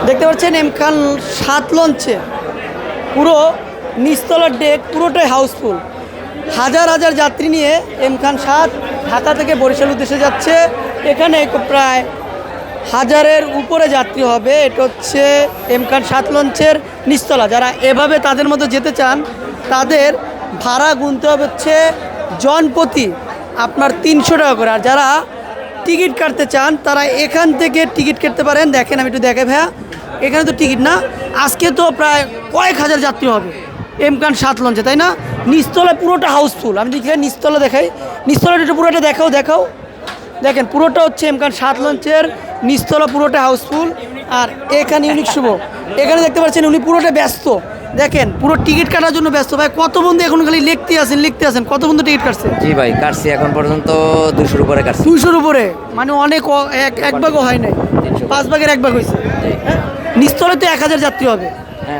দেখতে পাচ্ছেন এম খান 7 লঞ্চে পুরো নিচতলার ডেক পুরোটাই হাউসফুল। হাজার হাজার যাত্রী নিয়ে এম খান 7 ঢাকা থেকে বরিশাল উদ্দেশ্যে যাচ্ছে। এখানে প্রায় হাজারের উপরে যাত্রী হবে। এটা হচ্ছে এম খান 7 লঞ্চের নিচতলা। যারা এভাবে তাদের মতো যেতে চান তাদের ভাড়া গুনতে হবে হচ্ছে জনপ্রতি আপনার 300 টাকা করে। আর যারা টিকিট কাটতে চান তারা এখান থেকে টিকিট কাটতে পারেন। দেখেন আমি একটু দেখে ভাইয়া, এখানে তো টিকিট না, আজকে তো প্রায় কয়েক হাজার যাত্রী হবে এম খান 7 লঞ্চে, তাই না? নিচতলা পুরোটা হাউসফুল। আমি দেখি নিচতলা দেখাই, নিচতলাটা একটু পুরোটা দেখাও। দেখেন পুরোটা হচ্ছে এম খান 7 লঞ্চের নিচতলা পুরোটা হাউসফুল। আর এখানে ইউনিক শুভ, এখানে দেখতে পাচ্ছেন উনি পুরোটা ব্যস্ত। দেখেন পুরো টিকিট কাটার জন্য ব্যস্ত। ভাই কত বন্ধু এখন খালি লিখতে আছেন, কত বন্ধু টিকিট কাটছে? জি ভাই, কাটছি এখন পর্যন্ত 200-র উপরে কাটছি। 200-র উপরে, মানে অনেক এক ভাগও হয় নাই, 5 ভাগের 1 ভাগ হয়েছে। হ্যাঁ, নিচতলে তো 1000 যাত্রী হবে।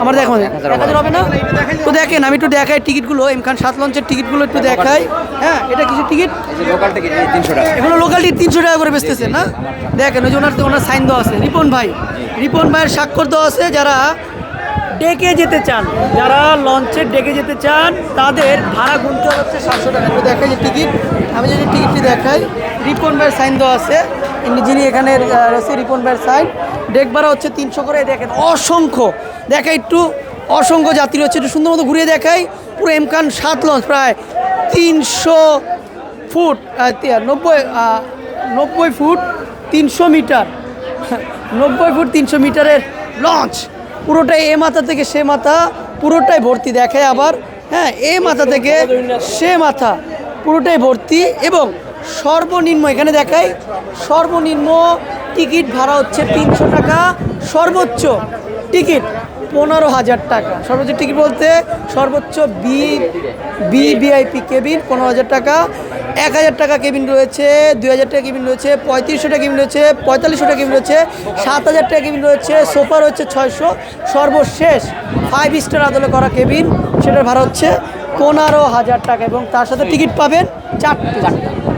আমার দেখো 1000 হবে না তো? দেখেন আমি একটু দেখাই টিকিটগুলো, এম খান 7 লঞ্চের টিকিটগুলো একটু দেখাই। হ্যাঁ, এটা কিসের টিকিট? লোকাল টিকিট 300 টাকা। এগুলো লোকাল টিকিট 300 টাকা করে বেচতেছে না? দেখেন ওই যে ওনার সাইন দেওয়া আছে, রিপন ভাইয়ের স্বাক্ষর দেওয়া আছে। যারা ডেকে যেতে চান, যারা লঞ্চের ডেকে যেতে চান তাদের ভাড়া গুনতে হচ্ছে 700 টাকা। একটু দেখাই যে টিকিট, আমি যদি টিকিটটি দেখাই, রিপন ভাইয়ের সাইন দেওয়া আছে, যিনি এখানে রয়েছে রিপন ভাইয়ের সাইন। ডেক ভাড়া হচ্ছে 300 করে। দেখেন অসংখ্য, দেখাই একটু অসংখ্য যাত্রী হচ্ছে, একটু সুন্দর মতো ঘুরিয়ে দেখাই। পুরো এম খান 7 লঞ্চ প্রায় 300 ফুট 90 ফুট 300 মিটার 90 ফুট 300 মিটারের লঞ্চ। পুরোটাই এ মাথা থেকে সে মাথা পুরোটাই ভর্তি। দেখায় আবার, হ্যাঁ, এ মাথা থেকে সে মাথা পুরোটাই ভর্তি। এবং সর্বনিম্ন এখানে দেখায়, সর্বনিম্ন টিকিট ভাড়া হচ্ছে 300 টাকা, সর্বোচ্চ টিকিট 15,000 টাকা। সর্বোচ্চ টিকিট বলতে সর্বোচ্চ ভিআইপি কেবিন 15,000 টাকা, 1,000 টাকা কেবিন রয়েছে, 2,000 টাকা কেবিন রয়েছে, 3500 টাকা কেবিন রয়েছে, 4500 টাকা কেবিন রয়েছে, 7,000 টাকা কেবিন রয়েছে, সোফা রয়েছে 600, সর্বশেষ 5 স্টার আদলে করা কেবিন, সেটার ভাড়া হচ্ছে 15,000 টাকা। এবং তার সাথে টিকিট পাবেন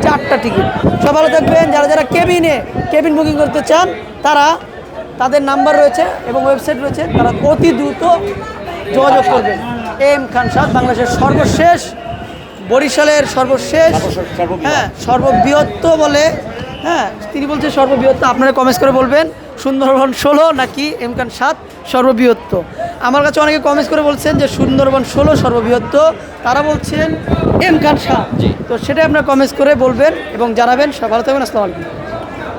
চারটা টিকিট। সব ভালো থাকবেন। যারা কেবিন বুকিং করতে চান তাদের নাম্বার রয়েছে এবং ওয়েবসাইট রয়েছে, তারা অতি দ্রুত যোগাযোগ করবেন। এম খান 7 বাংলাদেশের সর্বশেষ, বরিশালের সর্বশেষ, হ্যাঁ, সর্ববৃহৎ বলে। হ্যাঁ, তিনি বলছে সর্ববৃহৎ। আপনারা কমেন্টস করে বলবেন সুন্দরবন 16 নাকি এম খান 7 সর্ববৃহৎ। আমার কাছে অনেকে কমেন্টস করে বলছেন যে সুন্দরবন 16 সর্ববৃহৎ, তারা বলছেন এম খান 7। তো সেটাই আপনারা কমেন্টস করে বলবেন এবং জানাবেন। সব ভালো থাকবেন। আসসালামু আলাইকুম।